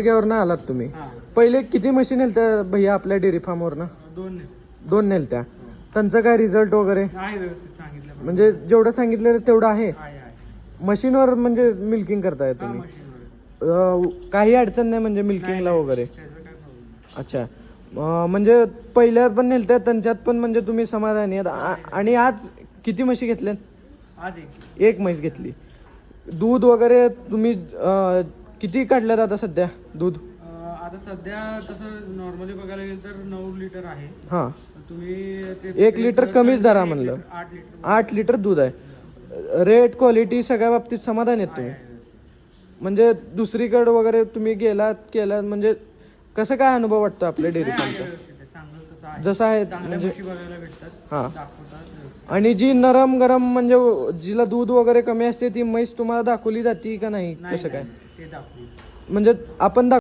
जागेवरनं आलात तुम्ही. हा. पहिले किती म्हशी नेलत्या भैया आपल्या डेअरी फार्मवरनं? 2 नेलत्या. त्यांचं काय रिझल्ट वगैरे आहे व्यवस्थित सांगितलं. म्हणजे जेवढं सांगितलेलं तेवढं आहे? आहे. मशीनवर म्हणजे मिल्किंग करताय तुम्ही? काही अडचण नाही म्हणजे मिल्किंगला वगैरे? अच्छा. म्हणजे पहिल्या पण नेलत्या त्यांच्यात पण म्हणजे तुम्ही समाधानी आहेत? आणि आज किती म्हशी घेतल्यात? आज एक म्हैस घेतली. दूध वगैरे तुम्ही किती काढल्यात आता सध्या दूध? आता सध्या तसं नॉर्मली बघायला गेलं तर 9 लिटर आहे. हां. तुम्ही 1 लिटर कमीच धरा म्हणलं. 8 लिटर 8 लिटर दूध आहे. रेट क्वालिटी सगळ्या बाबतीत समाधान आहेत तुम्ही? म्हणजे दुसरीकडे वगैरे तुम्ही केलात म्हणजे कसं काय अनुभव वाटतो आपल्या डेअरी फार्मचा? जसं आहे म्हणजे हां. आणि जी नरम गरम म्हणजे जिला दूध वगैरे कमी असते ती म्हैस तुम्हाला दाखवली जाते का नाही? कसं काय म्हणजे आपण